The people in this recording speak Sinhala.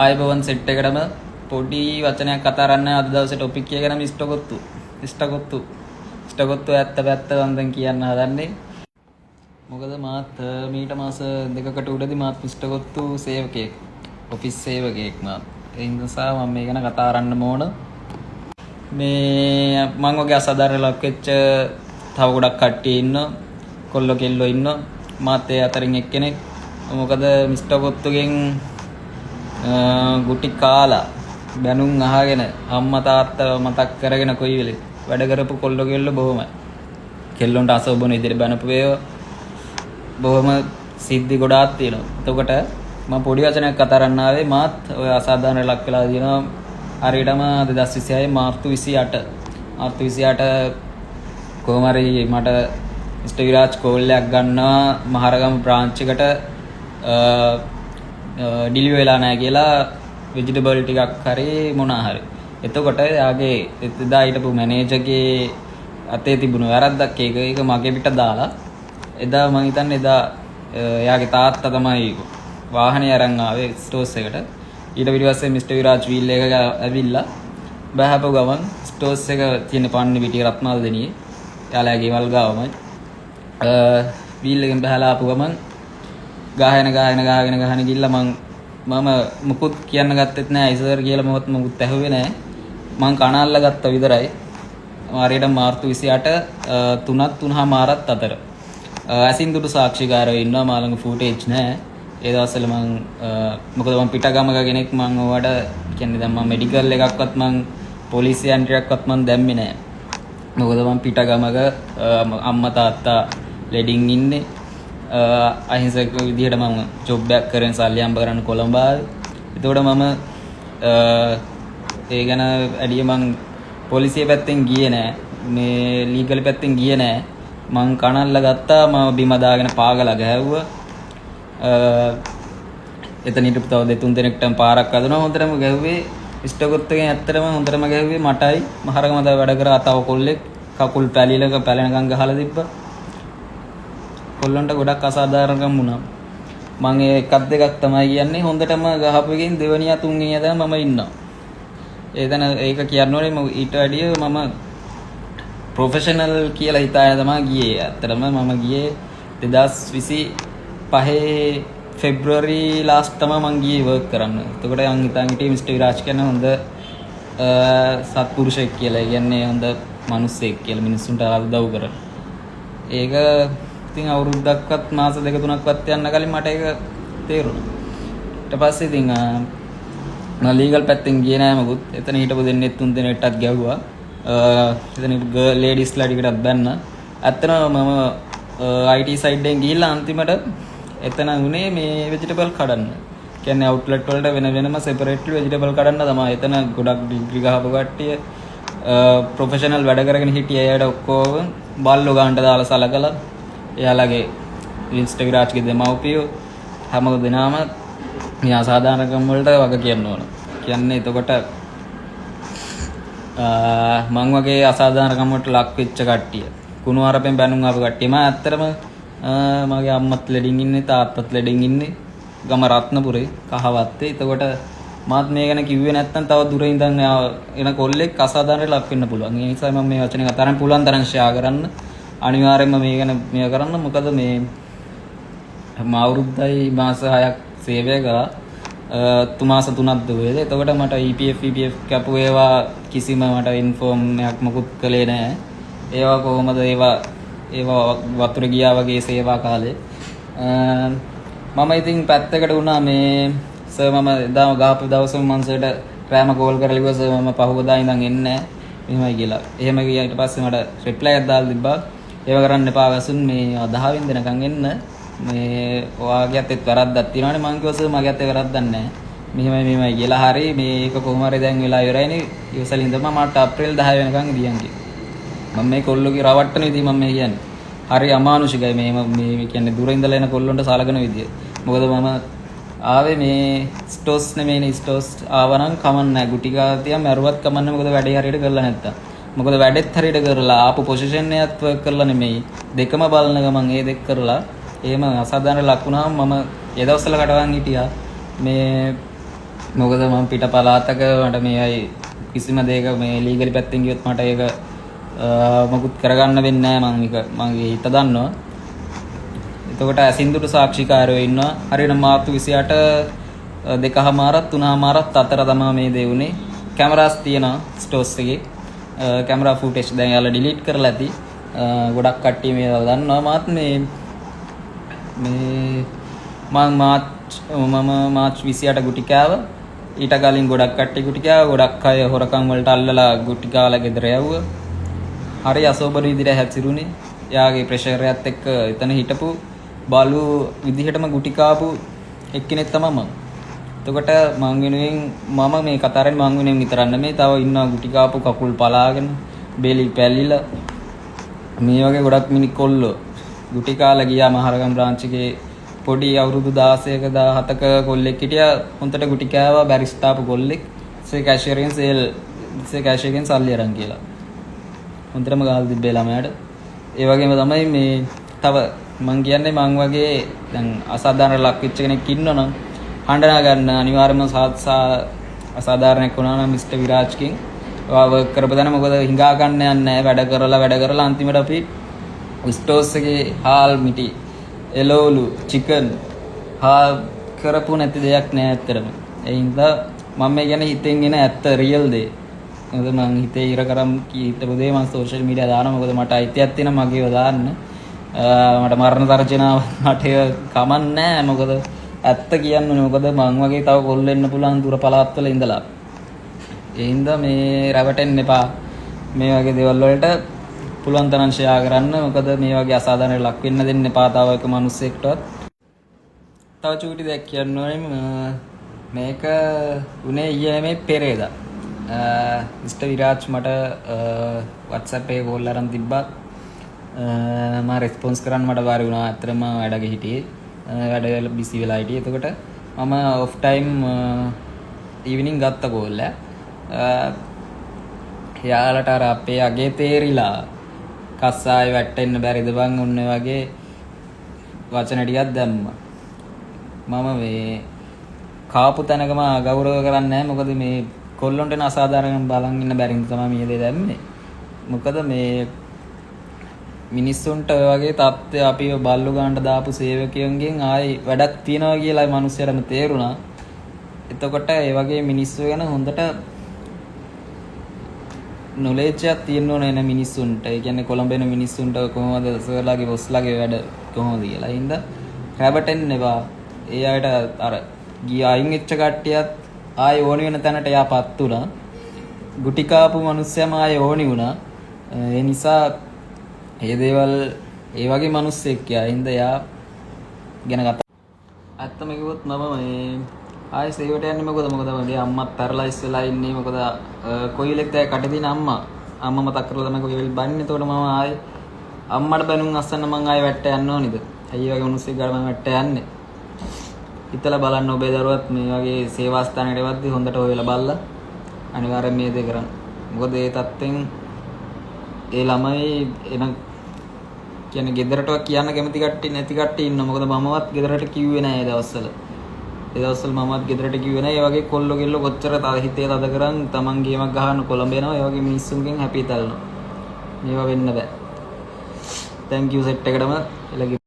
ආයබවන් සෙට් එකටම පොඩි වචනයක් කතා කරන්න අද දවසේ ටොපික් එක ගැන ඉෂ්ටකොත්තු ඇත්ත පැත්ත වන්දන් කියන්න හදන්නේ. මොකද මාත් මීට මාස දෙකකට උඩදී මාත් ඉෂ්ටකොත්තු සේවකයෙක්, ඔෆිස් සේවකයෙක් මාත්. ඒ නිසා මම මේ ගැන කතා කරන්න ඕන. මේ මම වගේ අසාධාරණ ලක් වෙච්ච තව ගොඩක් කට්ටිය ඉන්නවා, කොල්ලෝ කෙල්ලෝ ඉන්නවා. මාත් ඒ අතරින් එක්කෙනෙක්. මොකද ඉෂ්ටකොත්තුගෙන් ගුටි කාලා බැනුම් අහගෙන අම්මා තාත්තා මතක් කරගෙන කොයි වෙලේ වැඩ කරපු කොල්ලෝ කෙල්ලෝ බොහොමයි. කෙල්ලොන්ට අසෝබන ඉදිරිය බැනපු ඒවා බොහොම සිද්ධි ගොඩාක් තියෙනවා. එතකොට මම පොඩි වචනයක් කතා කරන්න ආවේ. මාත් ඔය අසාධාරණ ලක් වෙලා තියෙනවා. හරියටම 2026 මාර්තු 28 කොහොම හරි මට මිස්ටර් විරාජ් කෝල් එකක් ගන්නවා මහරගම බ්‍රාන්ච් එකට ඩිලිවර් වෙලා නැහැ කියලා වෙජිටබල් ටිකක් හරි මොනවා හරි. එතකොට එයාගේ එදා හිටපු මැනේජර්ගේ අතේ තිබුණ වැරද්දක් ඒක මගේ පිට දාලා එදා මම හිතන්නේ එයාගේ තාත්තා තමයි වාහනේ අරන් ආවේ ස්ටෝර්ස් එකට. ඊට පස්සේ මිස්ටර් විරාජ් වීල් එක ඇවිල්ලා බහපු ගමන් ස්ටෝර්ස් එක තියෙන පන්නේ පිටිය රත්නාල් දෙනියේ යාළුවාගේ වල් ගාවමයි වීල් එකෙන් බහලා ආපු ගමන් ගහගෙන ගිහිල්ලා මම මුකුත් කියන්න ගත්තෙත් නෑ ඉසර් කියලා මොකුත් ඇහුවේ නෑ. මං කණාල්ල ගත්තා විතරයි. හරියට මාර්තු 28 3:00 අතර. ඇසින්දුටු සාක්ෂිකාරයෝ ඉන්නවා. මා ළඟ ෆුටේජ් නෑ. ඒ දවස්වල මොකද මම පිටගමක කෙනෙක්. මං ඔයාට කියන්නේ දැන් මම මෙඩිකල් එකක්වත් මං පොලිසිය එන්ට්‍රියක්වත් මං දැම්මේ නෑ. මොකද මම පිටගමක අම්මා තාත්තා ලෙඩින් ඉන්නේ. අහිංසක විදිහට මම ජොබ් එකක් කරගෙන සල්ලි හම්බ කරන්න කොළඹ ආවේ. එතකොට මම ඒ ගැන ඇඩිය මං පොලිසිය පැත්තෙන් ගියේ නෑ. මේ ලීගල් පැත්තෙන් ගියේ නෑ. මං කනල්ල ගත්තා. මම බිම දාගෙන පාගලා ගෑවුවා. එතන හිටපු තව දෙතුන් දෙනෙක්ටම පාරක් අදනවා. හොඳටම ගැහුවේ ඉෂ්ටකොත්තුගෙන්. ඇත්තටම හොඳටම ගැහුවේ මටයි. මහරගම දා වැඩ කරා තව කොල්ලෙක් කකුල් පැලෙනකම් ගහලා තිබ්බා. කොල්ලන්ට ගොඩක් අසාධාරණකම් වුණා. මම ඒ එකක් දෙකක් තමයි කියන්නේ. හොඳටම ගහපු එකෙන් දෙවනියා තුන්වෙනියා තමයි මම ඉන්නවා. ඒක කියන්න ඕනේ ඊට වැඩිය මම ප්‍රොෆෙෂනල් කියලා හිතාගෙන තමයි ගියේ. ඇත්තටම මම ගියේ 2025 ෆෙබ්‍රුවරි ලාස්ට් තමයි මම ගියේ වර්ක් කරන්න. එතකොට මම හිතන් හිටියේ මිස්ටර් විරාජ් කියන හොඳ සත්පුරුෂයෙක් කියලා. ඒ කියන්නේ හොඳ මිනිස්සෙක් කියලා මිනිස්සුන්ට උදව් කරන. ඒක ඉතින් අවුරුද්දක්වත් මාස දෙක තුනක්වත් යන්න කලින් මට ඒක තේරුණා. ඊට පස්සේ ඉතින් මම ලීගල් පැත්තෙන් ගියේ නෑ මොකුත්. එතන හිටපු දෙන්නේ තුන් දෙනෙක්ටත් ගැව්වා. එතන ලේඩිස්ලා ටිකටත් බැන්න. ඇත්තටම මම IT සයිඩ් එකෙන් ගිහිල්ලා අන්තිමට එතන උනේ මේ වෙජිටබල් කඩන්න. කියන්නේ අවුට්ලට් වලට වෙනම සෙපරේට්ලි වෙජිටබල් කඩන්න තමයි. එතන ගොඩක් ඩිග්‍රී ගහපු කට්ටිය ප්‍රොෆෙෂනල් වැඩ කරගෙන හිටිය අයට ඔක්කොම බල්ලෝ ගන්නට දාලා සලකලා එයාලගේ මිස්ටර් විරාජ්ගේ දෙමව්පියෝ හැම දෙනාම මේ අසාධාරණකම් වලට වග කියන්න ඕන. කියන්නේ එතකොට මං වගේ අසාධාරණකම් වලට ලක් වෙච්ච කට්ටිය කුණු හරපෙන් බැනුම් ආපු කට්ටිය. මම ඇත්තටම මගේ අම්මත් ලෙඩින් ඉන්නේ, තාත්තත් ලෙඩින් ඉන්නේ ගම රත්නපුරේ කහවත්තේ. එතකොට මාත් මේ ගැන කිව්වේ නැත්තම් තව දුර ඉඳන් එන කොල්ලෙක් අසාධාරණට ලක් වෙන්න පුළුවන්. ඒ නිසා මම මේ වචනේ කතා කරන්න පුළුවන් තරම් ෂෙයා කරන්න. අනිවාර්යයෙන්ම මේ ගැන මෙයා කරන්න. මොකද මේ අවුරුද්දයි මාස 6ක් සේවය කරා. 3 මාස 3ක් දුවේද. එතකොට මට EPF කැපු ඒවා කිසිම මට ඉන්ෆෝම් එකක් මොකුත් කළේ නැහැ. ඒවා කොහොමද ඒවා වතුර ගියා වගේ සේවා කාලේ. මම ඉතින් පැත්තකට වුණා මේ සර් මම එදා ගාපු දවසම මං සර්ට රෑම කෝල් කරලා ඉවස මම පහුවදා ඉඳන් එන්නේ නැහැ මෙහෙමයි කියලා. එහෙම ගියා. ඊට පස්සේ මට රිප්ලයි එකක් දාලා තිබ්බා. ඒව කරන්න එපා වැසුන් මේ 10 වෙනි දිනකන් එන්න. මේ ඔයාගේත් එක් වැරද්දක් තියෙනවානේ. මං කිව්වා සර් මගේත් ඒ වැරද්දක් නැහැ. මෙහෙමයි කියලා. හරි මේක කොහොම හරි දැන් වෙලා ඉවරයිනේ. ඉවසලින් ඉඳපන් මට අප්‍රේල් 10 වෙනකන් ඉදියන් කිව්වා. මම මේ කොල්ලෝගේ රවට්ටන විදිහ මම මේ කියන්නේ. හරි අමානුෂිකයි මේ කියන්නේ දුර ඉඳලා එන කොල්ලොන්ට සලකන විදිය. මොකද මම ආවේ මේ ස්ටෝස් නෙමෙයිනේ. ස්ටෝස් ආවනම් කමන්න නැහැ. ගුටි ගාතිය මරුවත් කමන්න. මොකද වැඩේ හරියට කරලා නැත්තම්. මොකද වැඩෙත් හරියට කරලා ආපු පොසිෂන් එකත් වර්ක් කරලා නෙමෙයි. දෙකම බලන ගමන් ඒ දෙක කරලා එහෙම අසාධාරණ ලකුණාම මම ඒ දවස්වල කටවන් හිටියා. මේ මොකද මම පිට පළාතක මට මේ කිසිම දෙයක මේ ලීගලි පැත්තෙන් ගියොත් මට ඒක මොකුත් කරගන්න වෙන්නේ නැහැ. මම මගේ හිත දන්නවා. එතකොට ඇසින්දුට සාක්ෂිකාරයෝ ඉන්නවා. හරියට මාර්තු 28 2:00 3:00 අතර තමයි මේ දේ උනේ. කැමරාස් තියෙනවා ස්ටෝස් එකේ. කැමරා ෆුටේජ් දැන් යාලා ඩිලීට් කරලා ඇති. ගොඩක් කට්ටිය මේවා දන්නවා. මාත් මම මාර්ච් 28 ගුටි කෑවා. ඊට කලින් ගොඩක් කට්ටිය ගුටි කෑවා. ගොඩක් අය හොරකම් වලට අල්ලලා ගුටි කාලා ගෙදර යවුවා. හරි අසෝබර විදිහට හැසිරුනේ. යාගේ ප්‍රෙෂර් එකත් එක්ක එතන හිටපු බලු විදිහටම ගුටි කාපු එක්කෙනෙක් තමයි මම. එතකොට මං වෙනුවෙන් මම මේ කතරේ මං වෙනුවෙන් විතරක් නෙමෙයි තව ඉන්නවා ගුටි කාපු කකුල් පලාගෙන බෙලි පැල්ලිලා මේ වගේ ගොඩක් මිනි කොල්ලෝ ගුටි කාලා ගියා මහරගම් බ්‍රාන්ච් එකේ පොඩි අවුරුදු 16ක 17ක කොල්ලෙක් හිටියා හොන්තට ගුටි කෑවා බැරිස්ටාපු කොල්ලෙක් සේ කැෂියරෙන් සල්ලි අරන් කියලා හොන්තරම ගහලා තිබ්බේ ළමයාට. ඒ වගේම තමයි මේ තව මං කියන්නේ මං වගේ දැන් අසාධාරණ ලක් වෙච්ච කෙනෙක් ඉන්නවනම් හඬනා ගන්න අනිවාර්යයෙන්ම අසාධාරණයක් වුණා නම් මිස්ටර් විරාජ්කින් වර්ක් කරපදන මොකද හිඟා ගන්න යන්නේ වැඩ කරලා අන්තිමට අපි ස්ටෝස් එකේ හාල් මිටි එළවලු චිකන් හාල් කරපු නැති දෙයක් නෑ ඇත්තටම. ඒ හින්දා මම මේ කියන්නේ හිතෙන් එන ඇත්ත රියල් දේ. මොකද මං හිතේ ඉර කරම් කීතපු දේ මං සෝෂල් මීඩියා දානවා. මොකද මට අයිතියක් තියෙනවා මගේව දාන්න. මට මරණ තර්ජනාව මට කමන්නේ නෑ. මොකද ඇත්ත කියන්නේ මොකද මං වගේ තව කොල්ල වෙන්න පුළුවන් දුර පළාත්වල ඉඳලා. ඒ හින්දා මේ රැවටෙන්න එපා. මේ වගේ දේවල් වලට පුළුවන් තරම් ෂෙයා කරන්න. මොකද මේ වගේ අසාධාරණ ලක් වෙන්න දෙන්න එපා තව එක මිනිස්සෙක්ටවත්. තව චූටි දෙයක් කියන්න ඕනේ. මේක උනේ ඊයේ මේ පෙරේදා. මිස්ටර් විරාජ් මට WhatsApp එකේ කෝල් අරන් තිබ්බා. මම රෙස්පොන්ස් කරන්න මට බාරි වුණා. ඇත්තටම වැඩක හිටියේ. වැඩ බිසි වෙලා හිටියේ. එතකොට මම ඔෆ් ටයිම් ඊවිනිං ගත්ත කෝල් එක. යාලට අර අපේ අගේ තේරිලා කස්සාය වැටෙන්න බැරිද බං ඔන්න වගේ වචන ටිකක් දැම්මා. මම මේ කාපු තැනකම ගෞරව කරන්නේ නැහැ. මොකද මේ කොල්ලොන්ට න අසාධාරණ බලන් ඉන්න බැරිඳ තමයි මේ දේ දැම්මේ. මොකද මේ මිනිස්සුන්ට ඔය වගේ තත්ත්වය අපිව බල්ලු ගන්නට දාපු සේවකයන්ගෙන් ආයි වැඩක් තියනවා කියලා මිනිස්සුන්ටම තේරුණා. එතකොට ඒ වගේ මිනිස්සු ගැන හොඳට නොලෙජ් එකක් තියෙන්න ඕන එන මිනිස්සුන්ට. ඒ කියන්නේ කොළඹ එන මිනිස්සුන්ට කොහොමද සර්ලාගේ බොස්ලාගේ වැඩ කොහොමද කියලා. ඒ හින්දා රැවටෙන්න එපා. ඒ අයට අර ගිය අයින් වෙච්ච කට්ටියත් ආයෙ ඕනි වෙන තැනට යාපත් වුණා. ගුටි කාපු මිනිස්සයම ආයෙ ඕනි වුණා. ඒ නිසා මේ දේවල් ඒ වගේ මිනිස්සෙක් යා. හින්දා යා ගැන කතා. ඇත්තම කිව්වොත් මම මේ ආයෙ සේවට යන්නේ මොකද මගේ අම්මත් පැරලයිස් වෙලා ඉන්නේ. මොකද කොයිලෙක් දැය කටේ දින අම්මා මතක් කරලා තමයි කොයිල් බන්නේ. එතකොට මම ආයෙ අම්මට බැනුම් අස්සන්න මං ආයෙ වැට්ට යන්න ඕනිද? අයිය වගේ මිනිස්සෙක් ගාව මම වැට්ට යන්නේ. හිතලා බලන්න ඔබේ දරුවත් මේ වගේ සේවා ස්ථානයකට එවද්දි හොඳට හොයලා බලලා අනිවාර්යෙන් මේ දේ කරන්න. මොකද ඒ තත්ත්වෙන් ඒ ළමයි එන කියන්නේ ගෙදරටවත් කියන්න කැමති කට්ටිය නැති කට්ටිය ඉන්නවා. මොකද මමවත් ගෙදරට කිව්වේ නැහැ ඒ දවස්වල. ඒ දවස්වල මමවත් ගෙදරට කිව්වේ නැහැ. ඒ වගේ කොල්ලෝ ගෙල්ලෝ කොච්චර හිතේ තද කරන් Taman ගේමක් ගහන්න කොළඹ එනවා. ඒ වගේ මිනිස්සුන්ගෙන් හැපි තලනවා. මේවා වෙන්න බෑ. thank you set එකටම එළගි